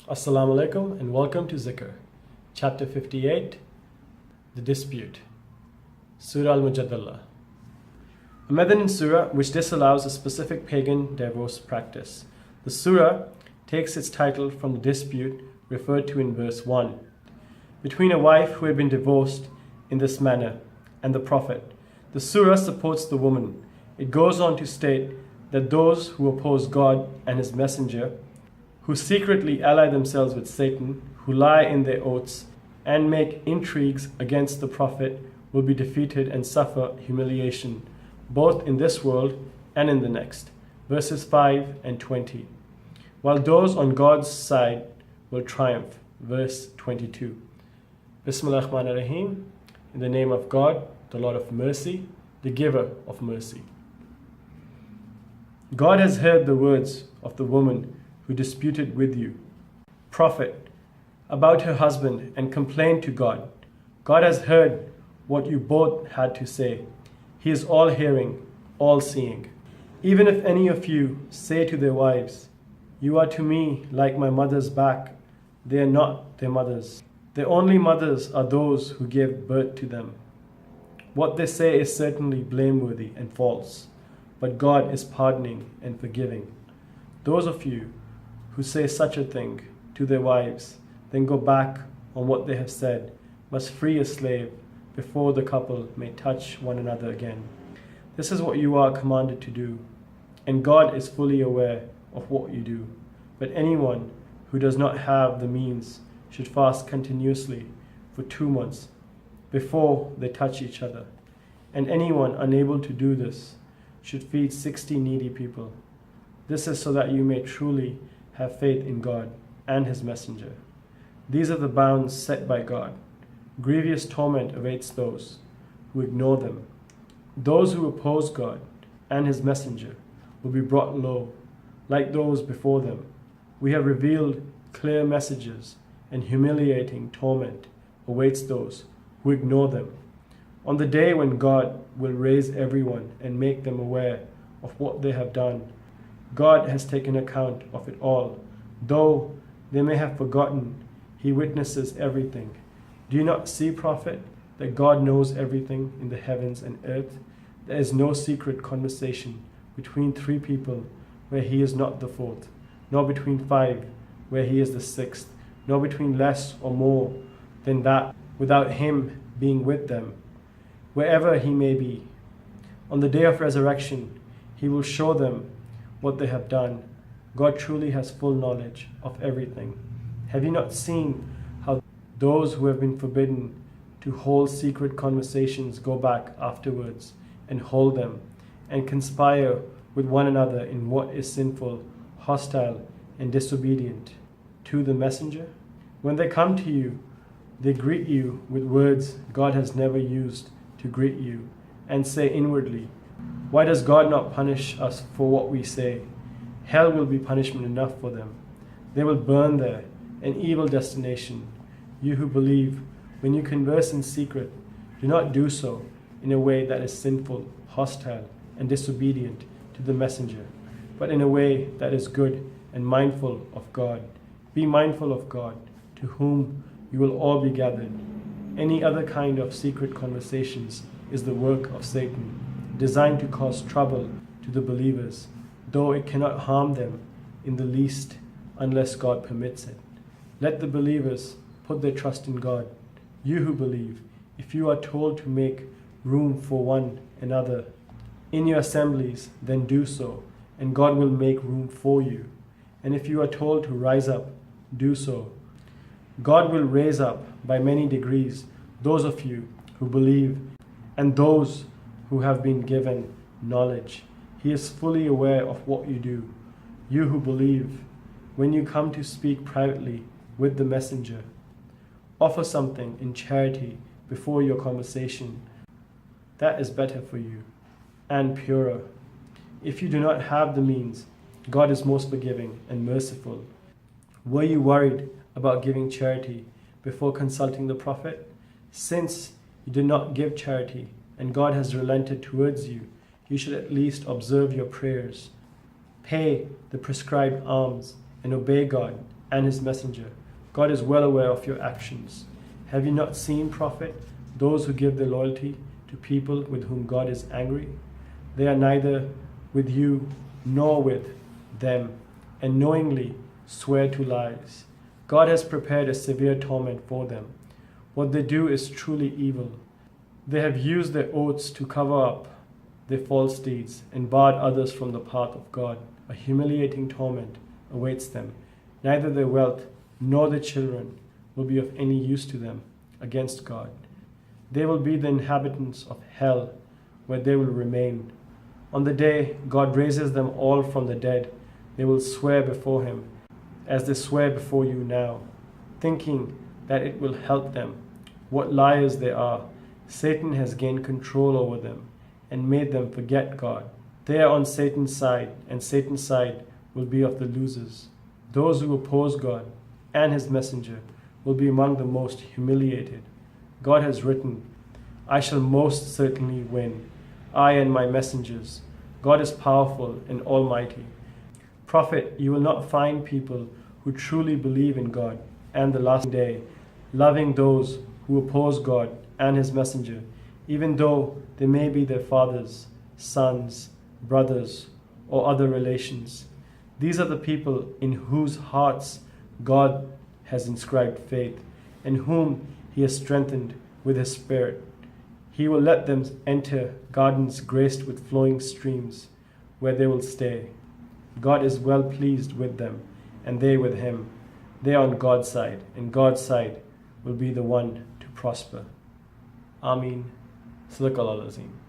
Assalamu alaikum and welcome to Zikr, chapter 58, the dispute, Surah Al Mujadala. A Madani surah which disallows a specific pagan divorce practice. The surah takes its title from the dispute referred to in verse 1 between a wife who had been divorced in this manner and the Prophet. The surah supports the woman. It goes on to state that those who oppose God and His Messenger, who secretly ally themselves with Satan, who lie in their oaths and make intrigues against the Prophet, will be defeated and suffer humiliation, both in this world and in the next. Verses 5 and 20. While those on God's side will triumph. Verse 22. Bismillah ar-Rahman ar-Rahim. In the name of God, the Lord of mercy, the giver of mercy. God has heard the words of the woman who disputed with you, Prophet, about her husband and complained to God. God has heard what you both had to say. He is all hearing, all seeing. Even if any of you say to their wives, you are to me like my mother's back, they are not their mothers. Their only mothers are those who gave birth to them. What they say is certainly blameworthy and false, but God is pardoning and forgiving. Those of you who say such a thing to their wives, then go back on what they have said, must free a slave before the couple may touch one another again. This is what you are commanded to do, and God is fully aware of what you do. But anyone who does not have the means should fast continuously for 2 months before they touch each other. And anyone unable to do this should feed 60 needy people. This is so that you may truly have faith in God and His Messenger. These are the bounds set by God. Grievous torment awaits those who ignore them. Those who oppose God and His Messenger will be brought low, like those before them. We have revealed clear messages, and humiliating torment awaits those who ignore them. On the day when God will raise everyone and make them aware of what they have done, God has taken account of it all. Though they may have forgotten, He witnesses everything. Do you not see, Prophet, that God knows everything in the heavens and earth? There is no secret conversation between 3 people where He is not the 4th, nor between 5 where He is the 6th, nor between less or more than that without Him being with them, wherever He may be. On the day of resurrection, He will show them what they have done. God truly has full knowledge of everything. Have you not seen how those who have been forbidden to hold secret conversations go back afterwards and hold them and conspire with one another in what is sinful, hostile, and disobedient to the Messenger? When they come to you, they greet you with words God has never used to greet you, and say inwardly, why does God not punish us for what we say? Hell will be punishment enough for them. They will burn there, an evil destination. You who believe, when you converse in secret, do not do so in a way that is sinful, hostile, and disobedient to the Messenger, but in a way that is good and mindful of God. Be mindful of God, to whom you will all be gathered. Any other kind of secret conversations is the work of Satan, designed to cause trouble to the believers, though it cannot harm them in the least unless God permits it. Let the believers put their trust in God. You who believe, if you are told to make room for one another in your assemblies, then do so, and God will make room for you. And if you are told to rise up, do so. God will raise up by many degrees those of you who believe and those who have been given knowledge. He is fully aware of what you do. You who believe, when you come to speak privately with the Messenger, offer something in charity before your conversation. That is better for you and purer. If you do not have the means, God is most forgiving and merciful. Were you worried about giving charity before consulting the Prophet? Since you did not give charity and God has relented towards you, you should at least observe your prayers, pay the prescribed alms, and obey God and His Messenger. God is well aware of your actions. Have you not seen, Prophet, those who give their loyalty to people with whom God is angry? They are neither with you nor with them, and knowingly swear to lies. God has prepared a severe torment for them. What they do is truly evil. They have used their oaths to cover up their false deeds and barred others from the path of God. A humiliating torment awaits them. Neither their wealth nor their children will be of any use to them against God. They will be the inhabitants of hell, where they will remain. On the day God raises them all from the dead, they will swear before Him, as they swear before you now, thinking that it will help them. What liars they are! Satan has gained control over them and made them forget God. They are on Satan's side, and Satan's side will be of the losers. Those who oppose God and His Messenger will be among the most humiliated. God has written, I shall most certainly win, I and my messengers. God is powerful and almighty. Prophet, you will not find people who truly believe in God and the last day, loving those who oppose God and His Messenger, even though they may be their fathers, sons, brothers, or other relations. These are the people in whose hearts God has inscribed faith, and whom He has strengthened with His Spirit. He will let them enter gardens graced with flowing streams, where they will stay. God is well pleased with them, and they with Him. They are on God's side, and God's side will be the one to prosper. Ameen. Sadaq Al Azim.